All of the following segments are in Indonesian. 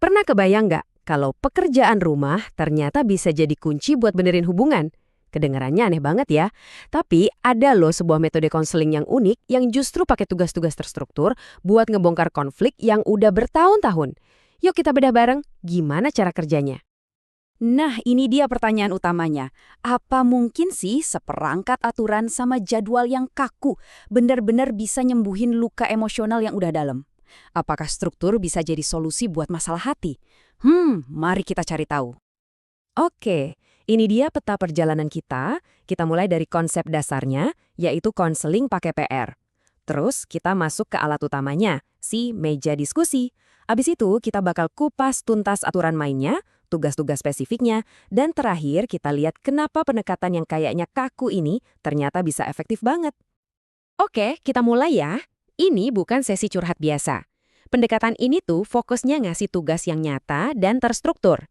Pernah kebayang nggak kalau pekerjaan rumah ternyata bisa jadi kunci buat benerin hubungan? Kedengarannya aneh banget ya. Tapi ada loh sebuah metode konseling yang unik yang justru pakai tugas-tugas terstruktur buat ngebongkar konflik yang udah bertahun-tahun. Yuk kita bedah bareng gimana cara kerjanya. Nah, ini dia pertanyaan utamanya. Apa mungkin sih seperangkat aturan sama jadwal yang kaku benar-benar bisa nyembuhin luka emosional yang udah dalam? Apakah struktur bisa jadi solusi buat masalah hati? Mari kita cari tahu. Oke, ini dia peta perjalanan kita. Kita mulai dari konsep dasarnya, yaitu konseling pakai PR. Terus kita masuk ke alat utamanya, si meja diskusi. Abis itu kita bakal kupas tuntas aturan mainnya, tugas-tugas spesifiknya, dan terakhir kita lihat kenapa pendekatan yang kayaknya kaku ini ternyata bisa efektif banget. Oke, kita mulai ya. Ini bukan sesi curhat biasa. Pendekatan ini tuh fokusnya ngasih tugas yang nyata dan terstruktur.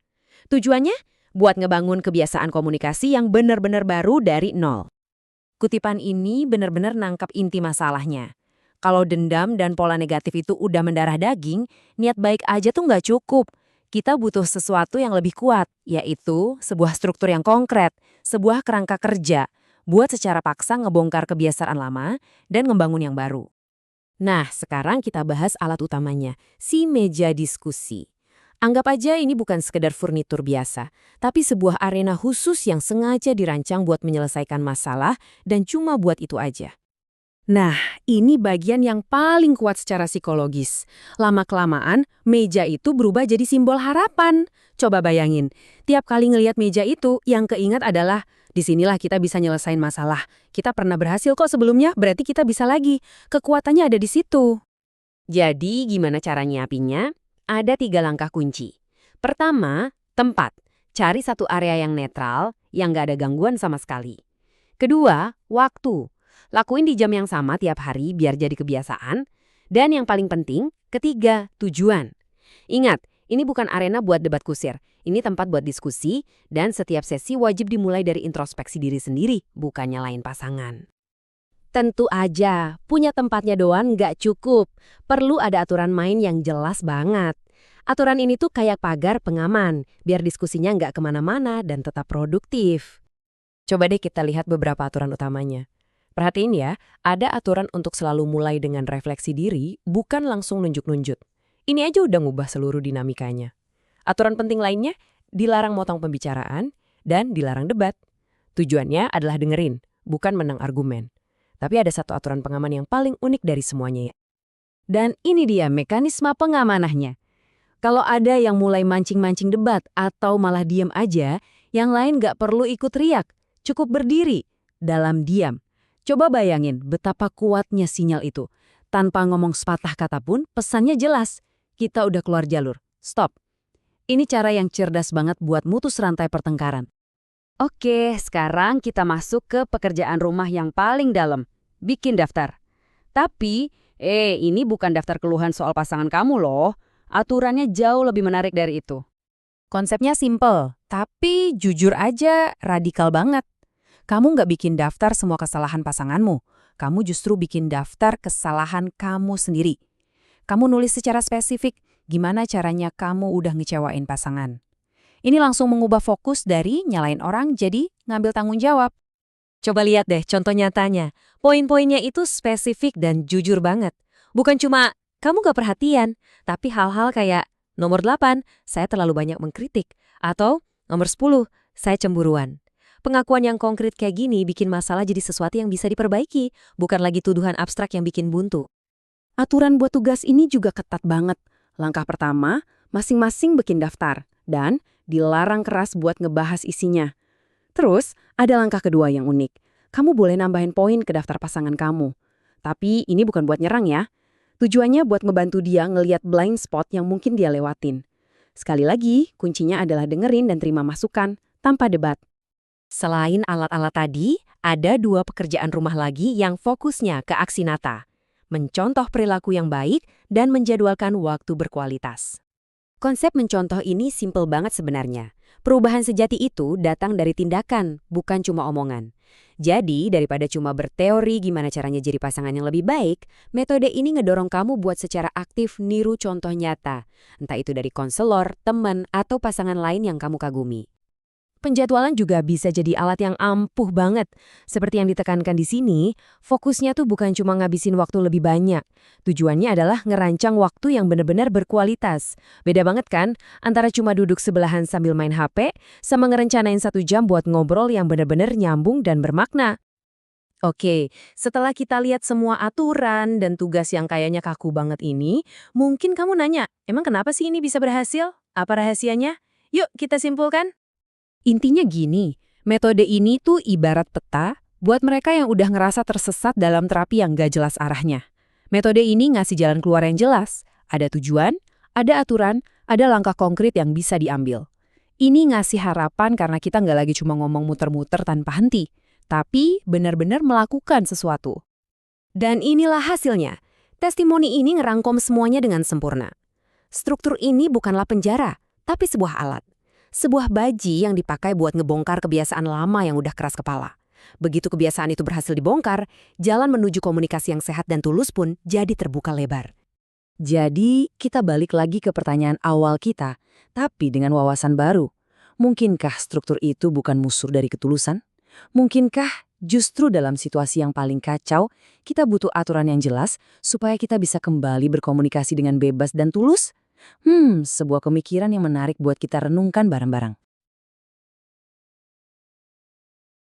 Tujuannya buat ngebangun kebiasaan komunikasi yang benar-benar baru dari nol. Kutipan ini benar-benar nangkap inti masalahnya. Kalau dendam dan pola negatif itu udah mendarah daging, niat baik aja tuh nggak cukup. Kita butuh sesuatu yang lebih kuat, yaitu sebuah struktur yang konkret, sebuah kerangka kerja, buat secara paksa ngebongkar kebiasaan lama dan ngebangun yang baru. Nah, sekarang kita bahas alat utamanya, si meja diskusi. Anggap aja ini bukan sekedar furnitur biasa, tapi sebuah arena khusus yang sengaja dirancang buat menyelesaikan masalah dan cuma buat itu aja. Nah, ini bagian yang paling kuat secara psikologis. Lama-kelamaan, meja itu berubah jadi simbol harapan. Coba bayangin, tiap kali ngelihat meja itu, yang keingat adalah, disinilah kita bisa nyelesain masalah. Kita pernah berhasil kok sebelumnya, berarti kita bisa lagi. Kekuatannya ada di situ. Jadi, gimana cara nyiapinnya? Ada 3 langkah kunci. Pertama, tempat. Cari satu area yang netral, yang nggak ada gangguan sama sekali. Kedua, waktu. Lakuin di jam yang sama tiap hari biar jadi kebiasaan. Dan yang paling penting, ketiga, tujuan. Ingat, ini bukan arena buat debat kusir. Ini tempat buat diskusi, dan setiap sesi wajib dimulai dari introspeksi diri sendiri, bukan nyalain pasangan. Tentu aja, punya tempatnya doang nggak cukup. Perlu ada aturan main yang jelas banget. Aturan ini tuh kayak pagar pengaman, biar diskusinya nggak kemana-mana dan tetap produktif. Coba deh kita lihat beberapa aturan utamanya. Perhatiin ya, ada aturan untuk selalu mulai dengan refleksi diri, bukan langsung nunjuk-nunjuk. Ini aja udah ngubah seluruh dinamikanya. Aturan penting lainnya, dilarang motong pembicaraan, dan dilarang debat. Tujuannya adalah dengerin, bukan menang argumen. Tapi ada satu aturan pengaman yang paling unik dari semuanya ya. Dan ini dia mekanisme pengamanahnya. Kalau ada yang mulai mancing-mancing debat atau malah diam aja, yang lain nggak perlu ikut teriak, cukup berdiri dalam diam. Coba bayangin betapa kuatnya sinyal itu. Tanpa ngomong sepatah kata pun, pesannya jelas. Kita udah keluar jalur. Stop. Ini cara yang cerdas banget buat mutus rantai pertengkaran. Oke, sekarang kita masuk ke pekerjaan rumah yang paling dalam. Bikin daftar. Tapi, ini bukan daftar keluhan soal pasangan kamu loh. Aturannya jauh lebih menarik dari itu. Konsepnya simple, tapi jujur aja radikal banget. Kamu nggak bikin daftar semua kesalahan pasanganmu. Kamu justru bikin daftar kesalahan kamu sendiri. Kamu nulis secara spesifik gimana caranya kamu udah ngecewain pasangan. Ini langsung mengubah fokus dari nyalain orang jadi ngambil tanggung jawab. Coba lihat deh contoh nyatanya. Poin-poinnya itu spesifik dan jujur banget. Bukan cuma kamu gak perhatian, tapi hal-hal kayak nomor 8, saya terlalu banyak mengkritik. Atau nomor 10, saya cemburuan. Pengakuan yang konkret kayak gini bikin masalah jadi sesuatu yang bisa diperbaiki, bukan lagi tuduhan abstrak yang bikin buntu. Aturan buat tugas ini juga ketat banget. Langkah pertama, masing-masing bikin daftar. Dan dilarang keras buat ngebahas isinya. Terus, ada langkah kedua yang unik. Kamu boleh nambahin poin ke daftar pasangan kamu. Tapi ini bukan buat nyerang ya. Tujuannya buat ngebantu dia ngeliat blind spot yang mungkin dia lewatin. Sekali lagi, kuncinya adalah dengerin dan terima masukan, tanpa debat. Selain alat-alat tadi, ada 2 pekerjaan rumah lagi yang fokusnya ke aksi nyata. Mencontoh perilaku yang baik dan menjadwalkan waktu berkualitas. Konsep mencontoh ini simpel banget sebenarnya. Perubahan sejati itu datang dari tindakan, bukan cuma omongan. Jadi, daripada cuma berteori gimana caranya jadi pasangan yang lebih baik, metode ini ngedorong kamu buat secara aktif niru contoh nyata. Entah itu dari konselor, teman, atau pasangan lain yang kamu kagumi. Penjadwalan juga bisa jadi alat yang ampuh banget. Seperti yang ditekankan di sini, fokusnya tuh bukan cuma ngabisin waktu lebih banyak. Tujuannya adalah ngerancang waktu yang benar-benar berkualitas. Beda banget kan antara cuma duduk sebelahan sambil main HP sama ngerencanain 1 jam buat ngobrol yang benar-benar nyambung dan bermakna. Oke, setelah kita lihat semua aturan dan tugas yang kayaknya kaku banget ini, mungkin kamu nanya, emang kenapa sih ini bisa berhasil? Apa rahasianya? Yuk kita simpulkan. Intinya gini, metode ini tuh ibarat peta buat mereka yang udah ngerasa tersesat dalam terapi yang gak jelas arahnya. Metode ini ngasih jalan keluar yang jelas, ada tujuan, ada aturan, ada langkah konkret yang bisa diambil. Ini ngasih harapan karena kita nggak lagi cuma ngomong muter-muter tanpa henti, tapi benar-benar melakukan sesuatu. Dan inilah hasilnya. Testimoni ini ngerangkom semuanya dengan sempurna. Struktur ini bukanlah penjara, tapi sebuah alat. Sebuah baji yang dipakai buat ngebongkar kebiasaan lama yang udah keras kepala. Begitu kebiasaan itu berhasil dibongkar, jalan menuju komunikasi yang sehat dan tulus pun jadi terbuka lebar. Jadi, kita balik lagi ke pertanyaan awal kita, tapi dengan wawasan baru. Mungkinkah struktur itu bukan musuh dari ketulusan? Mungkinkah justru dalam situasi yang paling kacau, kita butuh aturan yang jelas supaya kita bisa kembali berkomunikasi dengan bebas dan tulus? Sebuah pemikiran yang menarik buat kita renungkan bareng-bareng.